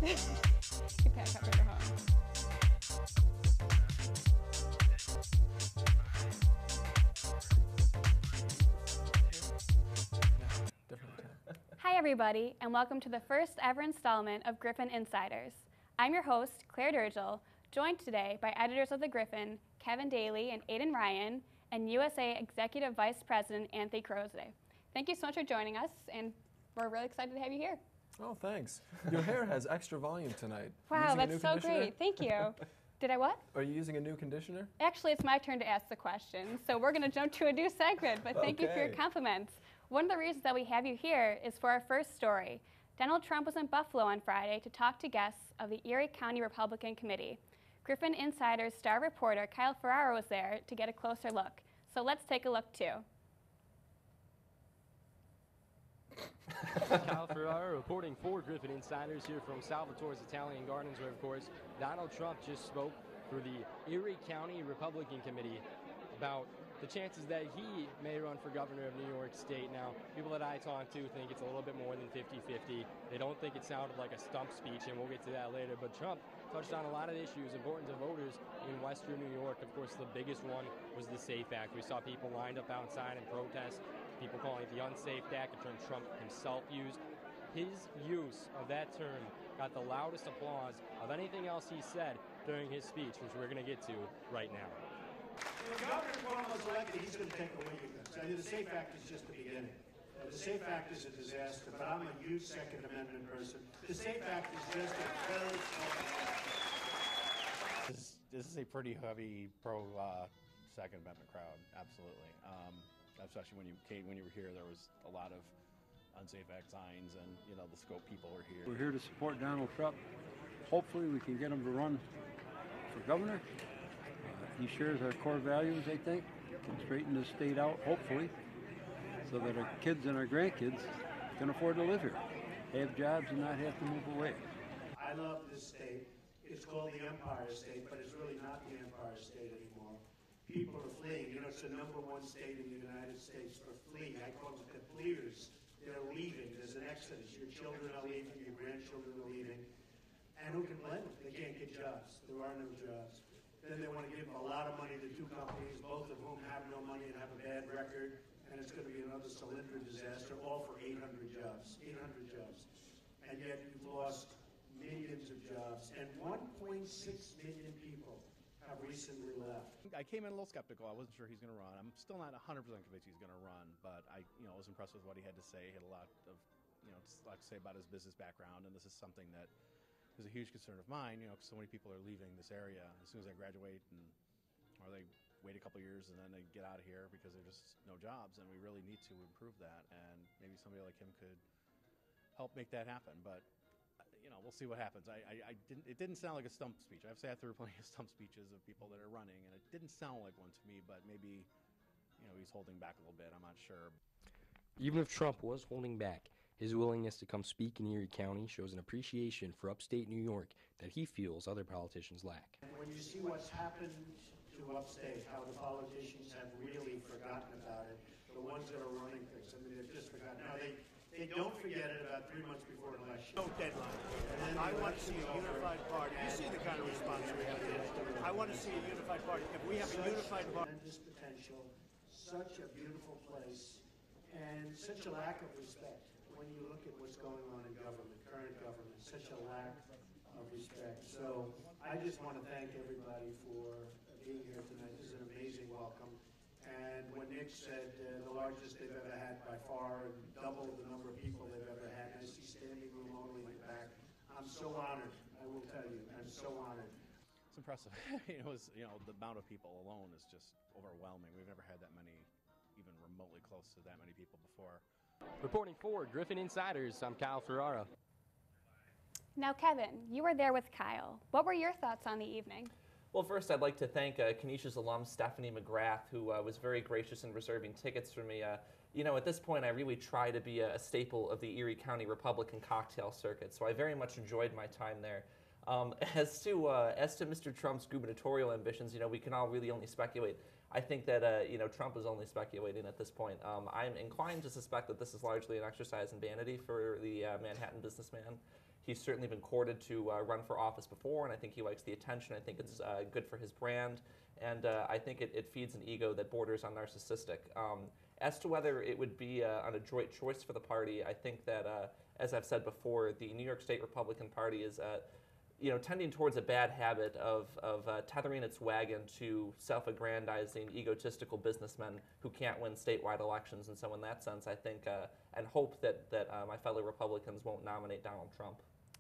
You pack up your home. Hi everybody, and welcome to the first ever installment of Griffin Insiders. I'm your host, Claire Dirrigl, joined today by editors of the Griffin, Kevin Daley and Aidan Ryan, and USA Executive Vice President Anthony Kroese. Thank you so much for joining us, and we're really excited to have you here. Oh, thanks. Your hair has extra volume tonight. Wow, that's so great. Thank you. Did I what? Are you using a new conditioner? Actually, it's my turn to ask the question, so we're going to jump to a new segment, but thank you for your compliments. One of the reasons that we have you here is for our first story. Donald Trump was in Buffalo on Friday to talk to guests of the Erie County Republican Committee. Griffin Insiders star reporter Kyle Ferraro was there to get a closer look. So let's take a look too. Kyle Ferraro reporting for Griffin Insiders here from Salvatore's Italian Gardens, where, of course, Donald Trump just spoke for the Erie County Republican Committee about the chances that he may run for governor of New York State. Now, people that I talk to think it's a little bit more than 50-50. They don't think it sounded like a stump speech, and we'll get to that later. But Trump touched on a lot of issues important to voters in Western New York. Of course, the biggest one was the SAFE Act. We saw people lined up outside in protest, people calling it the Unsafe Act, a term Trump himself used. His use of that term got the loudest applause of anything else he said during his speech, which we're going to get to right now. When Governor Cuomo is elected, he's going to take away your guns. I mean, the SAFE Act is just the beginning. The SAFE Act is a disaster, but I'm a huge Second Amendment person. The SAFE Act is just a very This is a pretty heavy pro-Second Amendment crowd, absolutely. Especially when you were here, there was a lot of Unsafe Act signs, and the scope people were here. We're here to support Donald Trump. Hopefully we can get him to run for governor. He shares our core values, I think. Can straighten the state out, hopefully, so that our kids and our grandkids can afford to live here, have jobs, and not have to move away. I love this state. It's called the Empire State, but it's really not the Empire State anymore. People are fleeing. It's the #1 state in the United States for fleeing. I call it the fleers. They're leaving. There's an exodus. Your children are leaving. Your grandchildren are leaving. And who can blame them? They can't get jobs. There are no jobs. Then they want to give a lot of money to two companies, both of whom have no money and have a bad record, and it's going to be another Solyndra disaster, all for 800 jobs. 800 jobs. And yet you've lost millions of jobs, and 1.6 million people have recently left. I came in a little skeptical. I wasn't sure he's going to run. I'm still not 100% convinced he's going to run, but I was impressed with what he had to say. He had a lot of, a lot to say about his business background, and this is something that is a huge concern of mine, because so many people are leaving this area as soon as they graduate, or they wait a couple years and then they get out of here because there's just no jobs, and we really need to improve that, and maybe somebody like him could help make that happen. But we'll see what happens. It didn't sound like a stump speech. I've sat through plenty of stump speeches of people that are running, and it didn't sound like one to me, but maybe he's holding back a little bit. I'm not sure. Even if Trump was holding back, his willingness to come speak in Erie County shows an appreciation for upstate New York that he feels other politicians lack. When you see what's happened to upstate, how the politicians have really forgotten about it, the ones that are running things, they've just forgotten. Now, they don't forget it about 3 months before an election. No deadline. And I want to see a unified party. You see the kind of response we have here. I want to see a unified party. If we have a unified party. Tremendous potential, such a beautiful place, and such a lack of respect. When you look at what's going on in government, current government, such a lack of respect. So I just want to thank everybody for being here tonight. This is an amazing welcome. And when Nick said the largest they've ever had by far, and double the number of people they've ever had, and I see standing room only in the back, I'm so honored. I will tell you, I'm so honored. It's impressive. The amount of people alone is just overwhelming. We've never had that many, even remotely close to that many people before. Reporting for Griffin Insiders, I'm Kyle Ferraro. Now, Kevin, you were there with Kyle. What were your thoughts on the evening? Well, first, I'd like to thank Canisius alum Stephanie McGrath, who was very gracious in reserving tickets for me. At this point, I really try to be a staple of the Erie County Republican cocktail circuit, so I very much enjoyed my time there. As to Mr. Trump's gubernatorial ambitions, we can all really only speculate. I think that Trump is only speculating at this point. I'm inclined to suspect that this is largely an exercise in vanity for the Manhattan businessman. He's certainly been courted to run for office before, and I think he likes the attention. I think it's good for his brand, and I think it feeds an ego that borders on narcissistic. As to whether it would be an adroit choice for the party, I think that, as I've said before, the New York State Republican Party is tending towards a bad habit of tethering its wagon to self-aggrandizing, egotistical businessmen who can't win statewide elections. And so in that sense, I think and hope that my fellow Republicans won't nominate Donald Trump.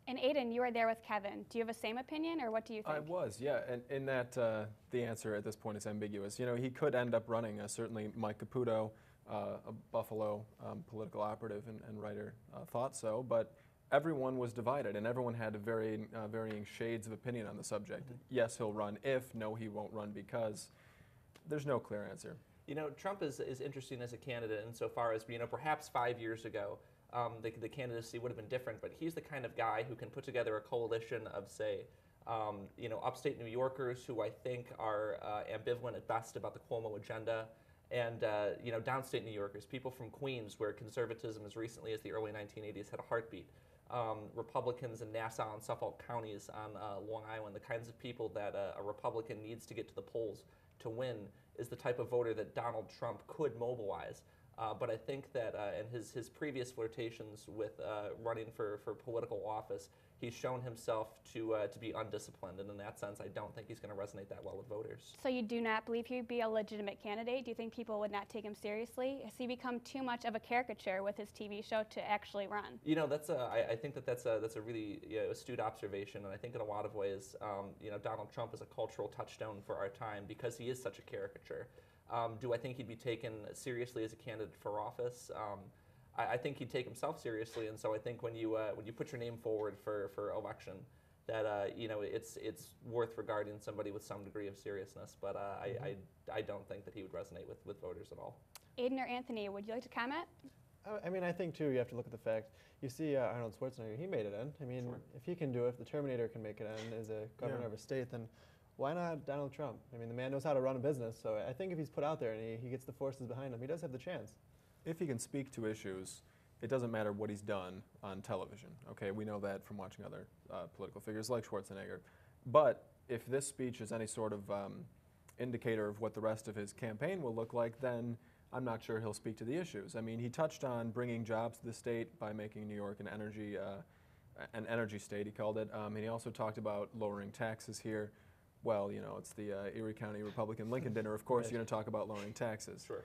And Aidan, you were there with Kevin. Do you have the same opinion, or what do you think? I was, yeah. And in that, the answer at this point is ambiguous. You know, he could end up running. Certainly Mike Caputo, a Buffalo political operative and writer, thought so. But everyone was divided, and everyone had varying shades of opinion on the subject. Mm-hmm. Yes, he'll run if. No, he won't run because. There's no clear answer. You know, Trump is interesting as a candidate insofar as, perhaps 5 years ago, the candidacy would have been different, but he's the kind of guy who can put together a coalition of, say, upstate New Yorkers who I think are ambivalent at best about the Cuomo agenda, and downstate New Yorkers, people from Queens, where conservatism as recently as the early 1980s had a heartbeat, Republicans in Nassau and Suffolk counties on Long Island, the kinds of people that a Republican needs to get to the polls to win, is the type of voter that Donald Trump could mobilize. But I think that in his previous flirtations with running for political office, he's shown himself to be undisciplined, and in that sense, I don't think he's going to resonate that well with voters. So you do not believe he'd be a legitimate candidate? Do you think people would not take him seriously? Has he become too much of a caricature with his TV show to actually run? You know, I think that's a really astute observation, and I think in a lot of ways, Donald Trump is a cultural touchstone for our time because he is such a caricature. Do I think he'd be taken seriously as a candidate for office? I think he'd take himself seriously, and so I think when you put your name forward for election, that it's worth regarding somebody with some degree of seriousness. But I don't think that he would resonate with voters at all. Aidan or Anthony, would you like to comment? I mean, I think too you have to look at the fact. You see Arnold Schwarzenegger; he made it in. I mean, sure. If he can do it, if the Terminator can make it in as a governor of a state, then why not Donald Trump? I mean, the man knows how to run a business, so I think if he's put out there and he gets the forces behind him, he does have the chance. If he can speak to issues, it doesn't matter what he's done on television. Okay, we know that from watching other political figures like Schwarzenegger. But if this speech is any sort of indicator of what the rest of his campaign will look like, then I'm not sure he'll speak to the issues. I mean, he touched on bringing jobs to the state by making New York an energy state, he called it. And he also talked about lowering taxes here. Well, it's the Erie County Republican Lincoln dinner. Of course, you're going to talk about lowering taxes. Sure.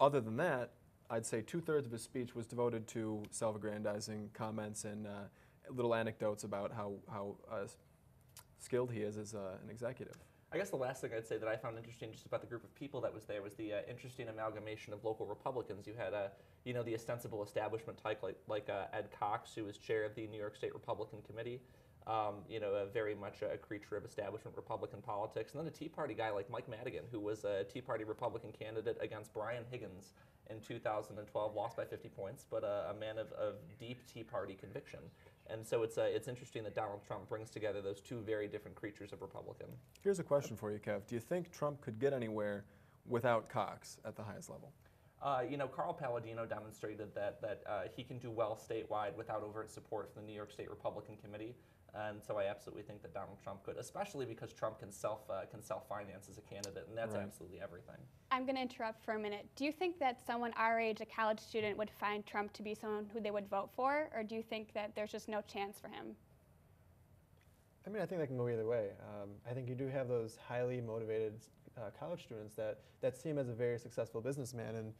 Other than that, I'd say 2/3 of his speech was devoted to self-aggrandizing comments and little anecdotes about how skilled he is as an executive. I guess the last thing I'd say that I found interesting just about the group of people that was there was the interesting amalgamation of local Republicans. You had, the ostensible establishment type like Ed Cox, who was chair of the New York State Republican Committee. Very much a creature of establishment Republican politics. And then a Tea Party guy like Mike Madigan, who was a Tea Party Republican candidate against Brian Higgins in 2012, lost by 50 points, but a man of deep Tea Party conviction. And so it's interesting that Donald Trump brings together those two very different creatures of Republican. Here's a question for you, Kev. Do you think Trump could get anywhere without Cox at the highest level? Carl Palladino demonstrated that he can do well statewide without overt support from the New York State Republican Committee. And so I absolutely think that Donald Trump could, especially because Trump can self-finance as a candidate, and that's absolutely everything. I'm going to interrupt for a minute. Do you think that someone our age, a college student, would find Trump to be someone who they would vote for, or do you think that there's just no chance for him? I mean, I think that can go either way. I think you do have those highly motivated college students that see him as a very successful businessman, and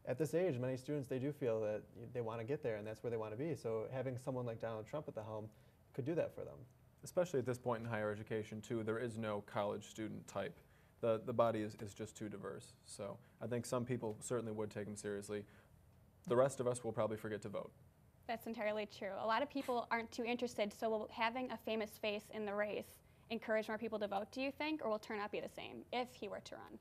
at this age, many students, they do feel that they want to get there, and that's where they want to be. So having someone like Donald Trump at the helm could do that for them. Especially at this point in higher education, too, there is no college student type. The body is just too diverse. So I think some people certainly would take him seriously. The rest of us will probably forget to vote. That's entirely true. A lot of people aren't too interested, so will having a famous face in the race encourage more people to vote, do you think, or will turnout be the same if he were to run?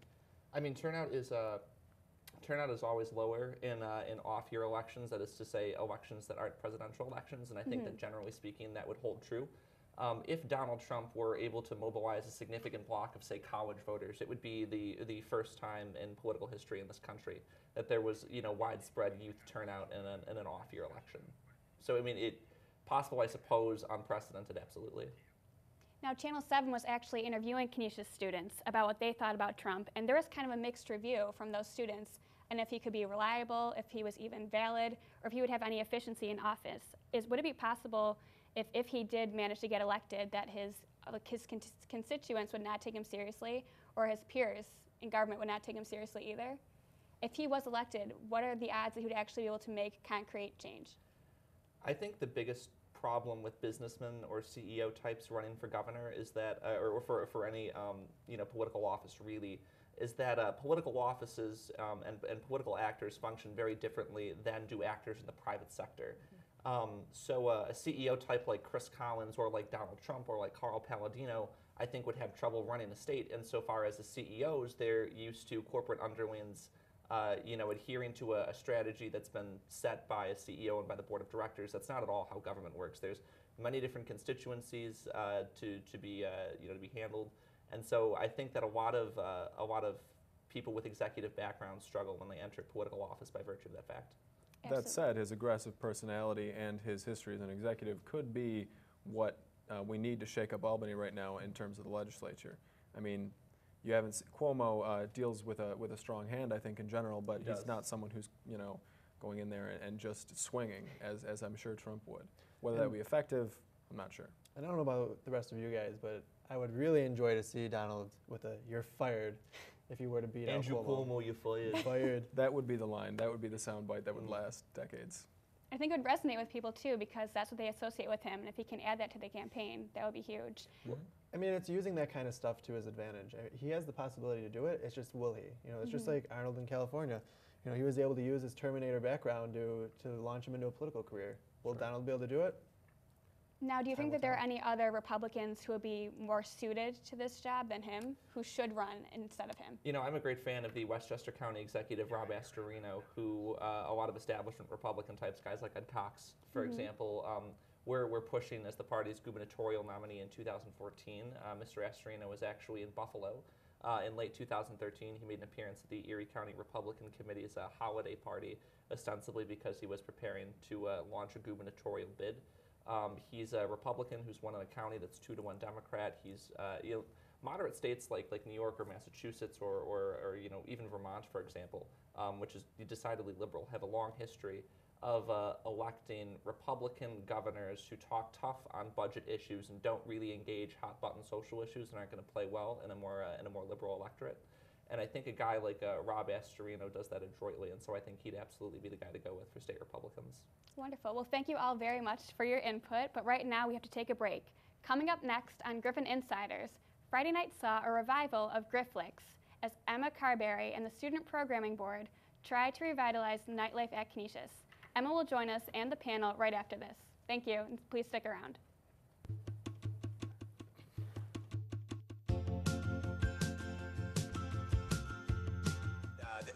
I mean, turnout is always lower in off-year elections, that is to say elections that aren't presidential elections, and I think that generally speaking that would hold true. If Donald Trump were able to mobilize a significant block of, say, college voters, it would be the first time in political history in this country that there was widespread youth turnout in an off-year election. So I mean, possible, I suppose, unprecedented, absolutely. Now, Channel 7 was actually interviewing Canisius students about what they thought about Trump, and there was kind of a mixed review from those students, and if he could be reliable, if he was even valid, or if he would have any efficiency in office. Would it be possible, if he did manage to get elected, that his constituents would not take him seriously, or his peers in government would not take him seriously either? If he was elected, what are the odds that he would actually be able to make concrete change? I think the biggest problem with businessmen or CEO types running for governor is that, or for any political office really, is that political offices and political actors function very differently than do actors in the private sector. So a CEO type like Chris Collins or like Donald Trump or like Carl Palladino, I think would have trouble running a state insofar as the CEOs, they're used to corporate underlings adhering to a strategy that's been set by a CEO and by the board of directors. That's not at all how government works. There's many different constituencies to be handled, and so I think that a lot of people with executive backgrounds struggle when they enter political office by virtue of that fact. Absolutely. That said, his aggressive personality and his history as an executive could be what we need to shake up Albany right now in terms of the legislature. I mean, you haven't Cuomo deals with a strong hand, I think, in general, but he's not someone who's going in there and just swinging as I'm sure Trump would. Whether that would be effective, I'm not sure. I don't know about the rest of you guys, but I would really enjoy to see Donald with a "you're fired" if he were to beat out Andrew Cuomo, you fired. Fired. That would be the line. That would be the soundbite that would last decades. I think it would resonate with people too, because that's what they associate with him, and if he can add that to the campaign, that would be huge. I mean, it's using that kind of stuff to his advantage. He has the possibility to do it. It's just, will he? It's just like Arnold in California. He was able to use his Terminator background to launch him into a political career. Will Donald be able to do it? Now, do you think that there are any other Republicans who would be more suited to this job than him, who should run instead of him? I'm a great fan of the Westchester County executive, Rob Astorino, who a lot of establishment Republican types, guys like Ed Cox, for example, we're pushing as the party's gubernatorial nominee in 2014. Mr. Astorino was actually in Buffalo. In late 2013, he made an appearance at the Erie County Republican Committee's holiday party, ostensibly because he was preparing to launch a gubernatorial bid. He's a Republican who's won in a county that's 2-to-1 Democrat. He's moderate states like New York or Massachusetts or even Vermont, for example, which is decidedly liberal, have a long history of electing Republican governors who talk tough on budget issues and don't really engage hot-button social issues and aren't going to play well in a more liberal electorate. And I think a guy like Rob Astorino does that adroitly, and so I think he'd absolutely be the guy to go with for state Republicans. Wonderful. Well, thank you all very much for your input, but right now we have to take a break. Coming up next on Griffin Insiders, Friday night saw a revival of Flix as Emma Carberry and the Student Programming Board tried to revitalize nightlife at Canisius. Emma will join us and the panel right after this. Thank you, and please stick around.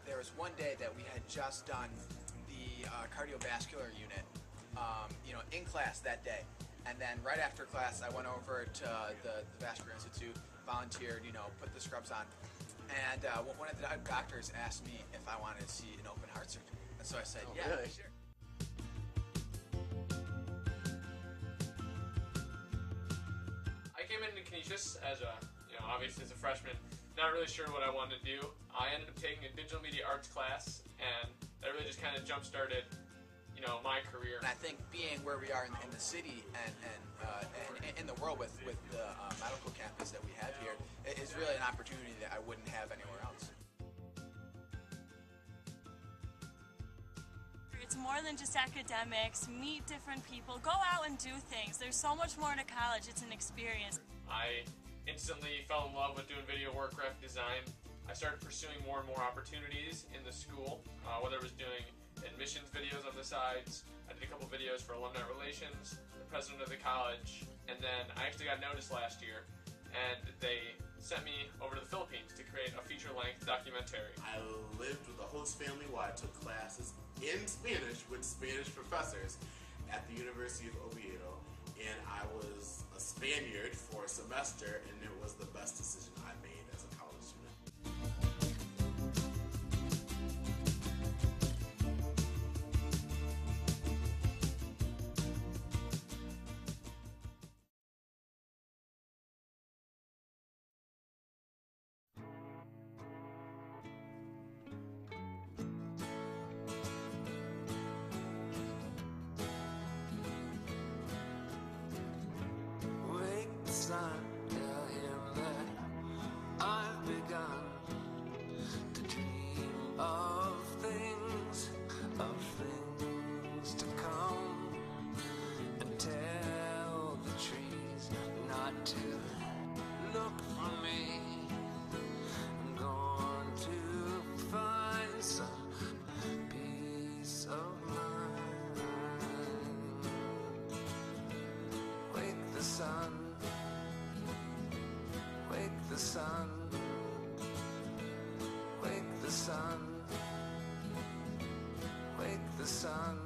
There was one day that we had just done the cardiovascular unit, in class that day. And then right after class, I went over to the Vascular Institute, volunteered, put the scrubs on. And one of the doctors asked me if I wanted to see an open heart surgery. And so I said, yeah, really? Sure. I came into Canisius as obviously as a freshman, not really sure what I wanted to do. I ended up taking a digital media arts class, and that really just kind of jump-started, my career. And I think being where we are in the city and in the world with the medical campus that we have here is really an opportunity that I wouldn't have anywhere else. It's more than just academics. Meet different people. Go out and do things. There's so much more to college. It's an experience. I instantly fell in love with doing video work, graphic design. I started pursuing more and more opportunities in the school, whether it was doing admissions videos on the sides. I did a couple videos for alumni relations, the president of the college, and then I actually got noticed last year, and they sent me over to the Philippines to create a feature-length documentary. I lived with the host family while I took classes in Spanish with Spanish professors at the University of Oviedo, and I was a Spaniard for a semester, and it was the best decision I made as a college student. sun, wake the sun, wake the sun, wake the sun.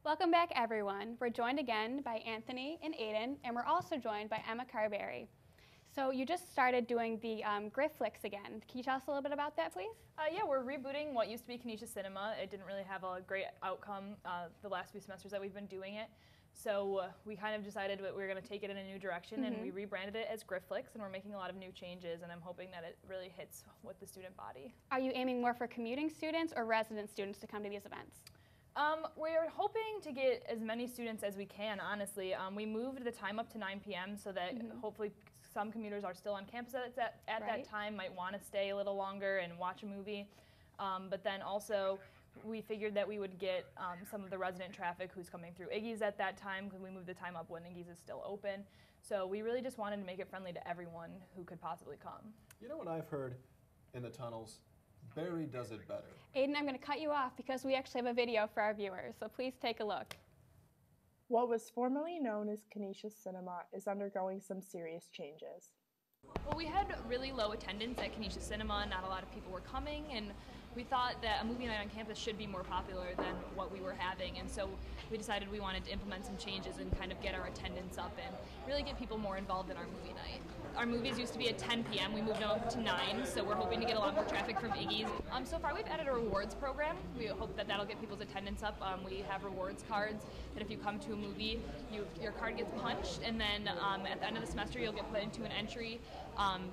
Welcome back, everyone. We're joined again by Anthony and Aidan, and we're also joined by Emma Carberry. So you just started doing the Griff Flix again. Can you tell us a little bit about that, please? Yeah, we're rebooting what used to be Kroese Cinema. It didn't really have a great outcome the last few semesters that we've been doing it. So we kind of decided that we were going to take it in a new direction, and we rebranded it as Griff Flix, and we're making a lot of new changes, and I'm hoping that it really hits with the student body. Are you aiming more for commuting students or resident students to come to these events? We're hoping to get as many students as we can, honestly. We moved the time up to 9 p.m. so that hopefully some commuters are still on campus at that time, might want to stay a little longer and watch a movie. But then also, we figured that we would get some of the resident traffic who's coming through Iggy's at that time, because we moved the time up when Iggy's is still open. So we really just wanted to make it friendly to everyone who could possibly come. You know what I've heard in the tunnels? Barry does it better. Aidan, I'm going to cut you off because we actually have a video for our viewers, so please take a look. What was formerly known as Kroese Cinema is undergoing some serious changes. Well, we had really low attendance at Kroese Cinema. Not a lot of people were coming, and we thought that a movie night on campus should be more popular than what we were having, and so we decided we wanted to implement some changes and kind of get our attendance up and really get people more involved in our movie night. Our movies used to be at 10 p.m. We moved them up to 9, so we're hoping to get a lot more traffic from Iggy's. So far, we've added a rewards program. We hope that that'll get people's attendance up. We have rewards cards that if you come to a movie, your card gets punched, and then at the end of the semester, you'll get put into an entry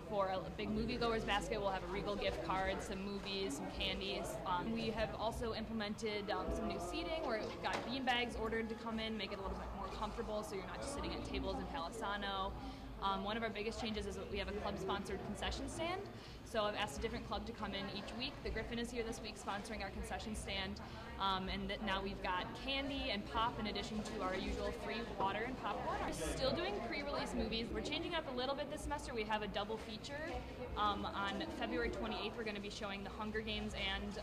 for a big moviegoers basket. We'll have a Dirrigl gift card, some movies, some candies. We have also implemented some new seating where we've got beanbags ordered to come in, make it a little bit more comfortable so you're not just sitting at tables in Palisano. One of our biggest changes is that we have a club-sponsored concession stand. So I've asked a different club to come in each week. The Griffin is here this week sponsoring our concession stand. And now we've got candy and pop in addition to our usual free water and popcorn. We're still doing pre-release movies. We're changing up a little bit this semester. We have a double feature. On February 28th, we're going to be showing The Hunger Games and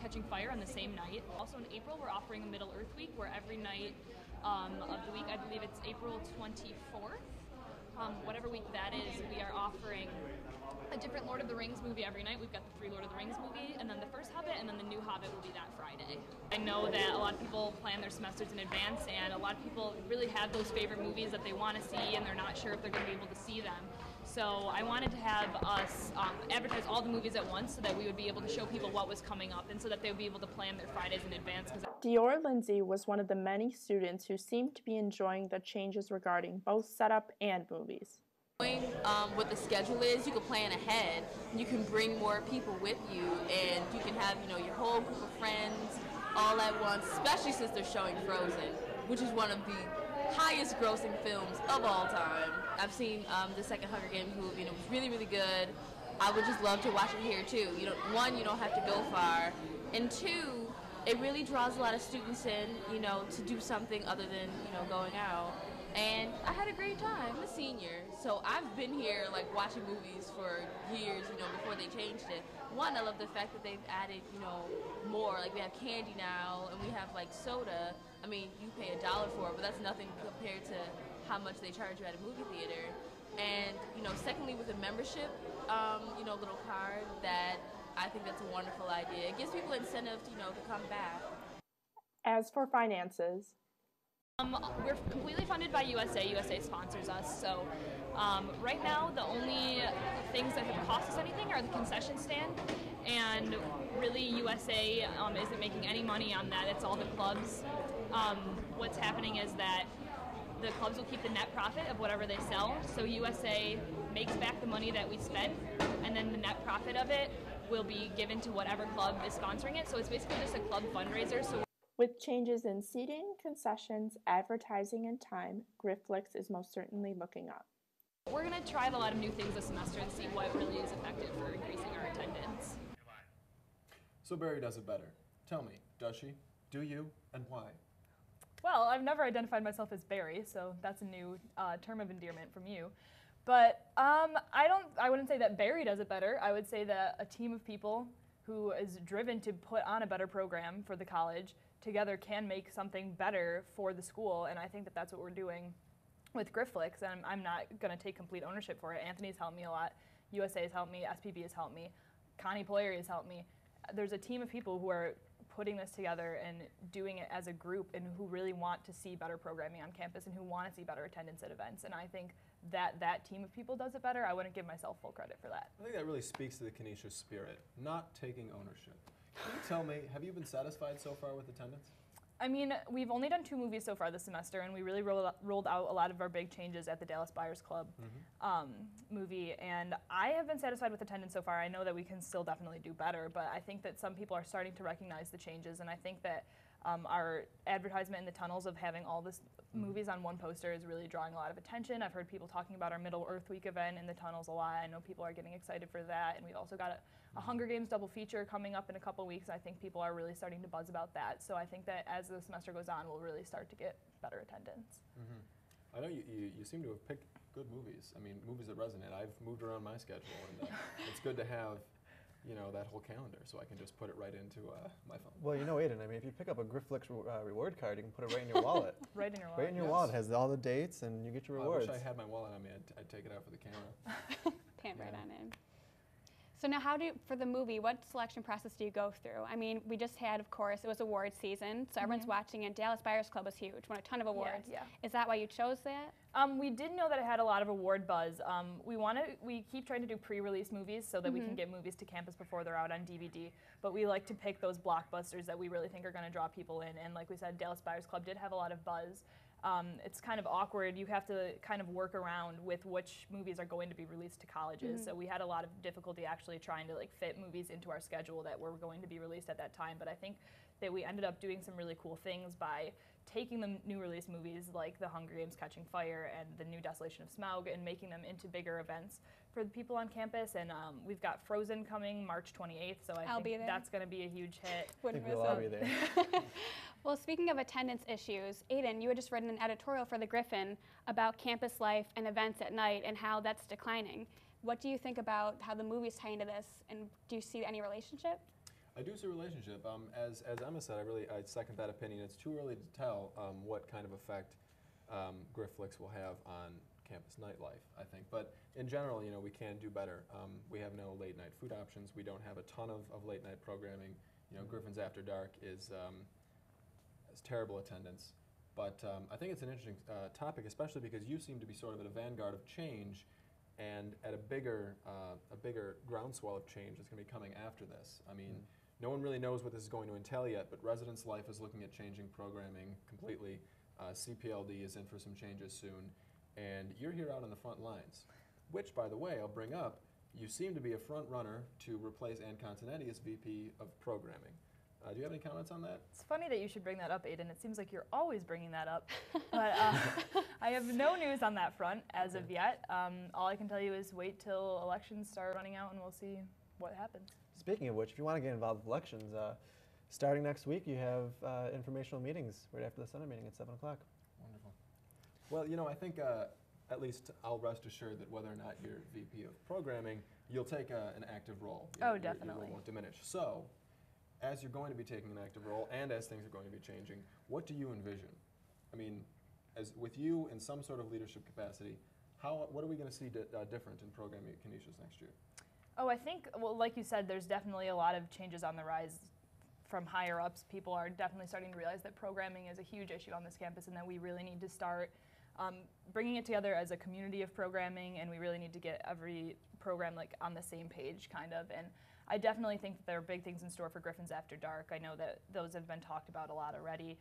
Catching Fire on the same night. Also in April, we're offering a Middle Earth Week where every night of the week, I believe it's April 24th, whatever week that is, we are offering a different Lord of the Rings movie every night. We've got the 3 Lord of the Rings movie, and then the first Hobbit, and then the new Hobbit will be that Friday. I know that a lot of people plan their semesters in advance, and a lot of people really have those favorite movies that they want to see, and they're not sure if they're going to be able to see them. So I wanted to have us advertise all the movies at once so that we would be able to show people what was coming up and so that they would be able to plan their Fridays in advance. Dior Lindsay was one of the many students who seemed to be enjoying the changes regarding both setup and movies. What the schedule is, you can plan ahead. You can bring more people with you, and you can have your whole group of friends all at once, especially since they're showing Frozen, which is one of the highest grossing films of all time. I've seen the second Hunger Games movie, and it was really, really good. I would just love to watch it here too. One, you don't have to go far, and 2, it really draws a lot of students in, to do something other than going out. And I had a great time. I'm a senior, so I've been here watching movies for years, before they changed it. One, I love the fact that they've added, more. We have candy now, and we have soda. I mean, you pay $1 for it, but that's nothing compared to how much they charge you at a movie theater. And, secondly, with a membership, little card, that I think that's a wonderful idea. It gives people incentive, to come back. As for finances, we're completely funded by USA. USA sponsors us. So right now, the only things that have cost us anything are the concession stand. And really, USA isn't making any money on that. It's all the clubs. What's happening is that the clubs will keep the net profit of whatever they sell. So USA makes back the money that we spent, and then the net profit of it will be given to whatever club is sponsoring it. So it's basically just a club fundraiser. So with changes in seating, concessions, advertising, and time, Griff Flix is most certainly looking up. We're going to try a lot of new things this semester and see what really is effective for increasing our attendance. So Barry does it better. Tell me, does she? Do you? And why? Well, I've never identified myself as Barry, so that's a new term of endearment from you. But I wouldn't say that Barry does it better. I would say that a team of people who is driven to put on a better program for the college together can make something better for the school, and I think that that's what we're doing with Flix, and I'm not going to take complete ownership for it. Anthony's helped me a lot. USA has helped me. SPB has helped me. Connie Polari has helped me. There's a team of people who are putting this together and doing it as a group and who really want to see better programming on campus and who want to see better attendance at events. And I think that team of people does it better. I wouldn't give myself full credit for that. I think that really speaks to the Canisius spirit, not taking ownership. Can you tell me, have you been satisfied so far with attendance? I mean, we've only done 2 movies so far this semester, and we really rolled out a lot of our big changes at the Dallas Buyers Club movie, and I have been satisfied with attendance so far. I know that we can still definitely do better, but I think that some people are starting to recognize the changes, and I think that our advertisement in the tunnels of having all this movies on one poster is really drawing a lot of attention. I've heard people talking about our Middle Earth Week event in the tunnels a lot. I know people are getting excited for that, and we've also got a Hunger Games double feature coming up in a couple weeks. I think people are really starting to buzz about that. So I think that as the semester goes on, we'll really start to get better attendance. I know you seem to have picked good movies. I mean, movies that resonate. I've moved around my schedule, and it's good to have that whole calendar, so I can just put it right into my phone. Well, Aidan, I mean, if you pick up a Flix reward card, you can put it right in your wallet. Right in your wallet. Right in your wallet. It has all the dates, and you get your rewards. I wish I had my wallet on me. I'd take it out for the camera. Pant right on in. So now for the movie, what selection process do you go through? I mean, we just had, of course, it was award season, so everyone's watching it. Dallas Buyers Club was huge, won a ton of awards. Yeah. Is that why you chose that? We did know that it had a lot of award buzz. We keep trying to do pre-release movies so that we can get movies to campus before they're out on DVD, but we like to pick those blockbusters that we really think are going to draw people in, and like we said, Dallas Buyers Club did have a lot of buzz. It's kind of awkward. You have to kind of work around with which movies are going to be released to colleges. So we had a lot of difficulty actually trying to fit movies into our schedule that were going to be released at that time. But I think that we ended up doing some really cool things by taking the new release movies like The Hunger Games Catching Fire and The New Desolation of Smaug and making them into bigger events for the people on campus. And we've got Frozen coming March 28th, so I think that's going to be a huge hit. I think we'll all be there. Well, speaking of attendance issues, Aidan, you had just written an editorial for the Griffin about campus life and events at night and how that's declining. What do you think about how the movies tie into this, and do you see any relationship? I do see a relationship. As Emma said, I second that opinion. It's too early to tell what kind of effect Flix will have on campus nightlife, I think. But in general, we can do better. We have no late night food options. We don't have a ton of late night programming. Griffin's After Dark is terrible attendance. But I think it's an interesting topic, especially because you seem to be sort of at a vanguard of change, and at a bigger groundswell of change that's going to be coming after this. I mean, no one really knows what this is going to entail yet, but Residence Life is looking at changing programming completely. CPLD is in for some changes soon, and you're here out on the front lines, which, by the way, I'll bring up, you seem to be a front runner to replace Ann Continetti as VP of Programming. Do you have any comments on that? It's funny that you should bring that up, Aidan. It seems like you're always bringing that up. But I have no news on that front as of yet. All I can tell you is wait till elections start running out and we'll see what happens. Speaking of which, if you want to get involved with elections, starting next week you have informational meetings right after the Senate meeting at 7 o'clock. Wonderful. Well, I think at least I'll rest assured that whether or not you're VP of Programming, you'll take an active role. Definitely. Your role won't diminish. So, as you're going to be taking an active role and as things are going to be changing, what do you envision? I mean, as with you in some sort of leadership capacity, what are we going to see different in programming at Canisius next year? I think, like you said, there's definitely a lot of changes on the rise from higher ups. People are definitely starting to realize that programming is a huge issue on this campus and that we really need to start bringing it together as a community of programming, and we really need to get every program on the same page, kind of. And I definitely think that there are big things in store for Griffin's After Dark. I know that those have been talked about a lot already.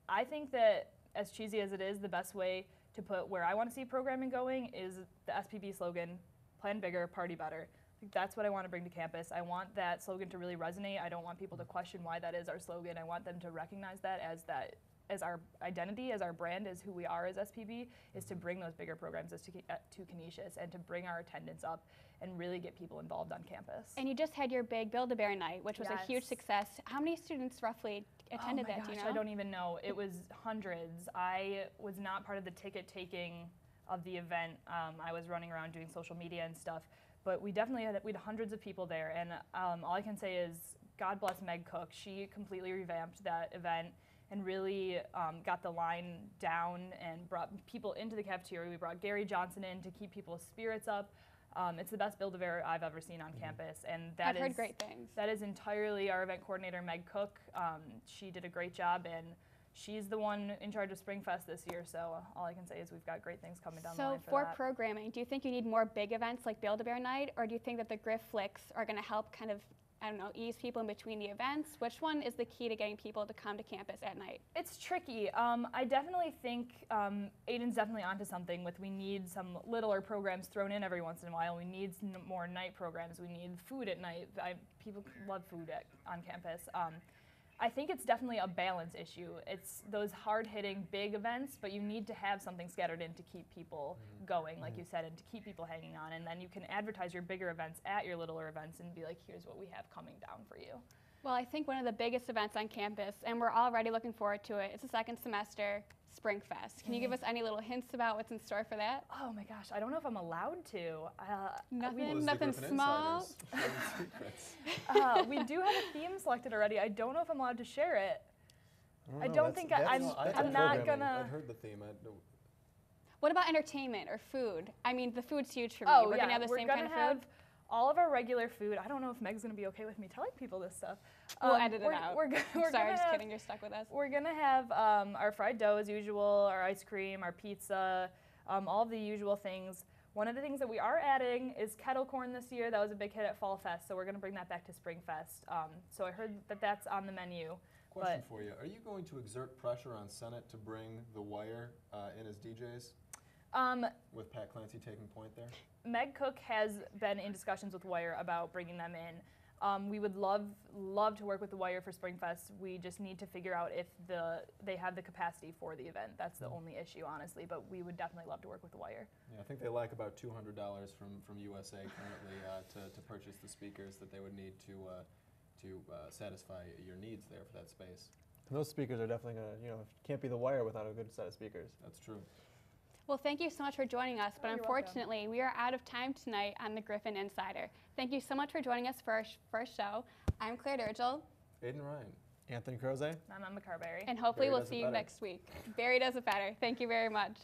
I think that, as cheesy as it is, the best way to put where I want to see programming going is the SPB slogan, plan bigger, party better. I think that's what I want to bring to campus. I want that slogan to really resonate. I don't want people to question why that is our slogan. I want them to recognize that as our identity, as our brand, as who we are as SPB, is to bring those bigger programs to Canisius and to bring our attendance up and really get people involved on campus. And you just had your big Build-A-Bear night, which was a huge success. How many students roughly attended that, do you know? I don't even know. It was hundreds. I was not part of the ticket-taking of the event. I was running around doing social media and stuff, but we definitely had hundreds of people there, and all I can say is God bless Meg Cook. She completely revamped that event and really got the line down and brought people into the cafeteria. We brought Gary Johnson in to keep people's spirits up. It's the best Build-A-Bear I've ever seen on campus, and I've heard great things. That is entirely our event coordinator, Meg Cook. She did a great job, and she's the one in charge of SpringFest this year, so all I can say is we've got great things coming down the line for that. programming, do you think you need more big events like Build-A-Bear Night, or do you think that the Griff Flix are going to help kind of, I don't know, ease people in between the events? Which one is the key to getting people to come to campus at night? It's tricky. I definitely think Aidan's definitely onto something with we need some littler programs thrown in every once in a while. We need more night programs. We need food at night. People love food on campus. I think it's definitely a balance issue. It's those hard-hitting big events, but you need to have something scattered in to keep people going, like you said, and to keep people hanging on. And then you can advertise your bigger events at your littler events and be like, here's what we have coming down for you. Well, I think one of the biggest events on campus, and we're already looking forward to it, it's the second semester, SpringFest. Can you give us any little hints about what's in store for that? Oh my gosh, I don't know if I'm allowed to. Nothing small. We do have a theme selected already. I don't know if I'm allowed to share it. I don't think I'm not gonna. I've heard the theme. What about entertainment or food? I mean, the food's huge for me. Oh, we're gonna have the same kind of food. All of our regular food. I don't know if Meg's gonna be okay with me telling people this stuff. We'll edit it out. We're sorry, just kidding. You're stuck with us. We're gonna have our fried dough as usual, our ice cream, our pizza, all of the usual things. One of the things that we are adding is kettle corn this year. That was a big hit at Fall Fest, so we're gonna bring that back to SpringFest. So I heard that that's on the menu. Question for you: are you going to exert pressure on Senate to bring the Wire in as DJs? With Pat Clancy taking point there? Meg Cook has been in discussions with Wire about bringing them in. We would love to work with the Wire for SpringFest. We just need to figure out if they have the capacity for the event. That's the only issue, honestly, but we would definitely love to work with the Wire. Yeah, I think they lack about $200 from USA currently to purchase the speakers that they would need to satisfy your needs there for that space. And those speakers are definitely going to, can't be the Wire without a good set of speakers. That's true. Well, thank you so much for joining us, but unfortunately, we are out of time tonight on the Griffin Insider. Thank you so much for joining us for our first show. I'm Claire Dirrigl. Aidan Ryan. Anthony Kroese. I'm Emma Carberry. And hopefully we'll see you next week. Barry does it better. Thank you very much.